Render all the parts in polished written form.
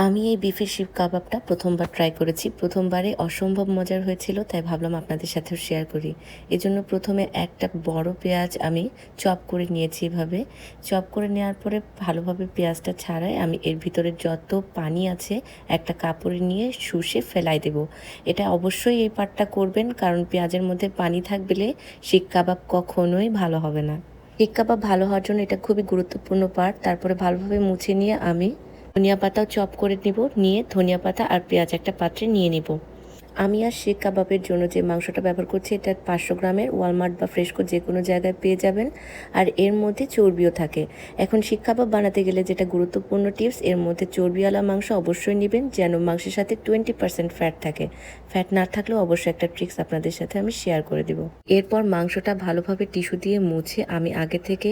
আমি এই বিফের শিক কাবাবটা প্রথমবার ট্রাই করেছি। প্রথমবারে অসম্ভব মজার হয়েছিল, তাই ভাবলাম আপনাদের সাথেও শেয়ার করি। এজন্য প্রথমে একটা বড় পেঁয়াজ আমি চপ করে নিয়েছি এভাবে। চপ করে নেওয়ার পরে ভালোভাবে পেঁয়াজটা ছাড়াই আমি এর ভিতরে যত পানি আছে একটা কাপড়ে নিয়ে শুষে ফেলাই দেব। এটা অবশ্যই এই পার্টটা করবেন, কারণ পেঁয়াজের মধ্যে পানি থাকলে শিক কাবাব কখনোই ভালো হবে না। শিক কাবাব ভালো হওয়ার জন্য এটা খুবই গুরুত্বপূর্ণ পার্ট। তারপরে ভালোভাবে মুছে নিয়ে আমি ধনিয়া পাতাও চপ করে নিব, নিয়ে ধনিয়া পাতা আর পেঁয়াজ একটা পাত্রে নিয়ে নিব। আমি আর শিক কাবাবের জন্য যে মাংসটা ব্যবহার করছি এটা 500 গ্রামের, ওয়ালমার্ট বা ফ্রেশকো যে কোনো জায়গায় পেয়ে যাবেন। আর এর মধ্যে চর্বিও থাকে। এখন শিক কাবাব বানাতে গেলে যেটা গুরুত্বপূর্ণ টিপস, এর মধ্যে চর্বিওয়ালা মাংস অবশ্যই নেবেন, যেন মাংসের সাথে 20% ফ্যাট থাকে। ফ্যাট না থাকলেও অবশ্যই একটা ট্রিক্স আপনাদের সাথে আমি শেয়ার করে দেব। এরপর মাংসটা ভালোভাবে টিস্যু দিয়ে মুছে আমি আগে থেকে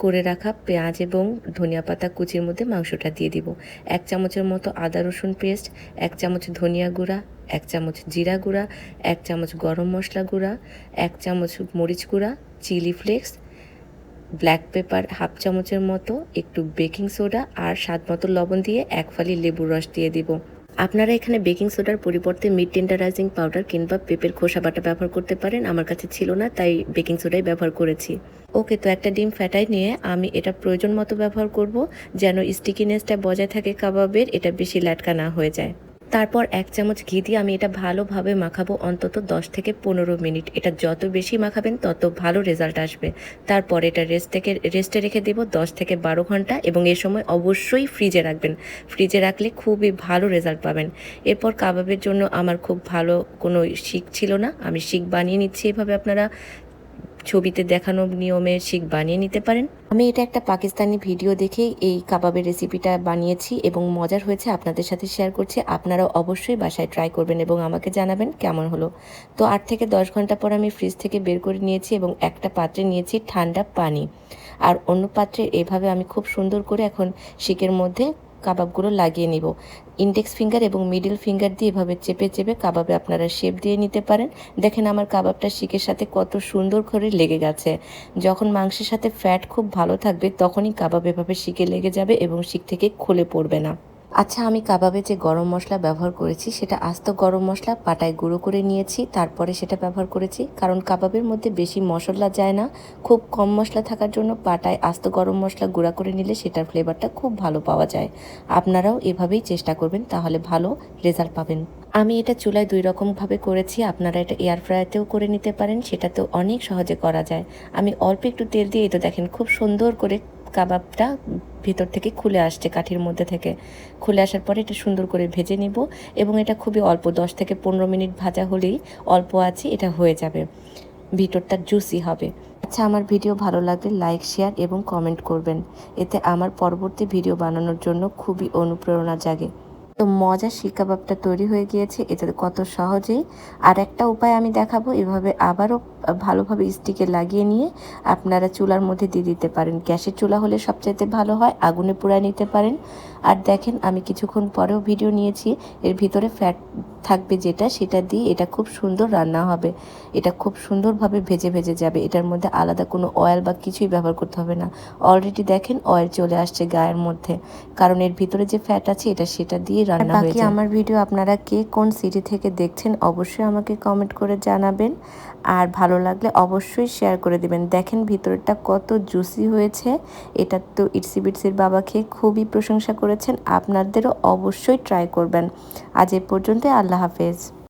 করে রাখা পেঁয়াজ এবং ধনিয়া পাতা কুচির মধ্যে মাংসটা দিয়ে দিব। 1 চামচের মতো আদা রসুন পেস্ট, 1 চামচ ধনিয়া গুঁড়া, 1 চামচ জিরা গুঁড়া, 1 চামচ গরম মশলা গুঁড়া, 1 চামচ মরিচ গুঁড়া, chilli flakes, black pepper half চামচের মতো, একটু বেকিং সোডা আর স্বাদ মতো লবণ দিয়ে 1 ফালি লেবুর রস দিয়ে দিব। আপনারা এখানে বেকিং সোডার পরিবর্তে মিট টেন্ডারাইজিং পাউডার কিংবা পেঁপের খোসা বাটা ব্যবহার করতে পারেন। আমার কাছে ছিল না, তাই বেকিং সোডাই ব্যবহার করেছি। ওকে, তো একটা ডিম ফ্যাটাই নিয়ে আমি এটা প্রয়োজন মতো ব্যবহার করব, যেন স্টিকিনেসটা বজায় থাকে কাবাবের, এটা বেশি ল্যাটকা না হয়ে যায়। তারপর 1 চামচ ঘি দিয়ে আমি এটা ভালোভাবে মাখাবো অন্তত 10 থেকে 15 মিনিট। এটা যত বেশি মাখাবেন তত ভালো রেজাল্ট আসবে। তারপর এটা রেস্টে রেখে দেব 10 থেকে 12 ঘন্টা, এবং এ সময় অবশ্যই ফ্রিজে রাখবেন। ফ্রিজে রাখলে খুবই ভালো রেজাল্ট পাবেন। এরপর কাবাবের জন্য আমার খুব ভালো কোনো শিক ছিল না, আমি শিক বানিয়ে নিচ্ছি। এভাবে আপনারা ছবিতে দেখানো নিয়মে শিক বানিয়ে নিতে পারেন। আমি এটা একটা পাকিস্তানি ভিডিও দেখে এই কাবাবের রেসিপিটা বানিয়েছি এবং মজার হয়েছে, আপনাদের সাথে শেয়ার করছি। আপনারাও অবশ্যই বাসায় ট্রাই করবেন এবং আমাকে জানাবেন কেমন হলো। তো 8 থেকে 10 ঘন্টা পর আমি ফ্রিজ থেকে বের করে নিয়েছি এবং একটা পাত্রে নিয়েছি ঠান্ডা পানি, আর অন্য পাত্রে এভাবে আমি খুব সুন্দর করে এখন শিকের মধ্যে কাবাবগুলো লাগিয়ে নিব। ইন্ডেক্স ফিঙ্গার এবং মিডল ফিঙ্গার দিয়ে এভাবে চেপে চেপে কাবাবে আপনারা শেপ দিয়ে নিতে পারেন। দেখেন আমার কাবাবটা শিকের সাথে কত সুন্দর করে লেগে গেছে। যখন মাংসের সাথে ফ্যাট খুব ভালো থাকবে তখনই কাবাব এভাবে শিকে লেগে যাবে এবং শিক থেকে খুলে পড়বে না। আচ্ছা, আমি কাবাবে যে গরম মশলা ব্যবহার করেছি সেটা আস্ত গরম মশলা পাটায় গুঁড়ো করে নিয়েছি, তারপরে সেটা ব্যবহার করেছি। কারণ কাবাবের মধ্যে বেশি মশলা যায় না, খুব কম মশলা থাকার জন্য পাটায় আস্ত গরম মশলা গুঁড়া করে নিলে সেটার ফ্লেভারটা খুব ভালো পাওয়া যায়। আপনারাও এভাবেই চেষ্টা করবেন, তাহলে ভালো রেজাল্ট পাবেন। আমি এটা চুলায় 2 রকমভাবে করেছি। আপনারা এটা এয়ার ফ্রায়ারতেও করে নিতে পারেন, সেটাতেও অনেক সহজে করা যায়। আমি অল্প একটু তেল দিয়ে তো দেখেন খুব সুন্দর করে কাবাবটা ভিতর থেকে খুলে আসছে, কাঠির মধ্যে থেকে খুলে আসার পরে এটা সুন্দর করে ভেজে নিব, এবং এটা খুবই অল্প 10 থেকে 15 মিনিট ভাজা হলেই অল্প আছে এটা হয়ে যাবে, ভিতরটা জুসি হবে। আচ্ছা, আমার ভিডিও ভালো লাগলে লাইক, শেয়ার এবং কমেন্ট করবেন, এতে আমার পরবর্তী ভিডিও বানানোর জন্য খুবই অনুপ্রেরণা জাগে। তো মজার শিক কাবাবটা তৈরি হয়ে গিয়েছে, এটা কত সহজেই। আর একটা উপায় আমি দেখাবো, এভাবে আবারও ভালোভাবে স্টিকে লাগিয়ে নিয়ে আপনারা চুলার মধ্যে দিয়ে দিতে পারেন। গ্যাসের চুলা হলে সবচাইতে ভালো হয়, আগুনে পুড়ায় নিতে পারেন। আর দেখেন আমি কিছুক্ষণ পরেও ভিডিও নিয়েছি, এর ভিতরে ফ্যাট থাকবে যেটা, সেটা দিয়ে এটা খুব সুন্দর রান্না হবে। এটা খুব সুন্দরভাবে ভেজে ভেজে যাবে, এটার মধ্যে আলাদা কোনো অয়েল বা কিছুই ব্যবহার করতে হবে না। অলরেডি দেখেন অয়েল চলে আসছে গায়ের মধ্যে, কারণ এর ভিতরে যে ফ্যাট আছে এটা সেটা দিয়ে রান্না হয়ে যায়। আমার ভিডিও আপনারা কে কোন সিটি থেকে দেখছেন অবশ্যই আমাকে কমেন্ট করে জানাবেন, আর ভালো লাগলে অবশ্যই শেয়ার করে দিবেন। দেখেন ভিতরটা কত জুসি হয়েছে। এটা তো ইটসি বিটসির বাবা খেয়ে খুবই প্রশংসা করেছেন, আপনাদেরও অবশ্যই ট্রাই করবেন। আজ এ পর্যন্ত, আল্লাহ হাফেজ।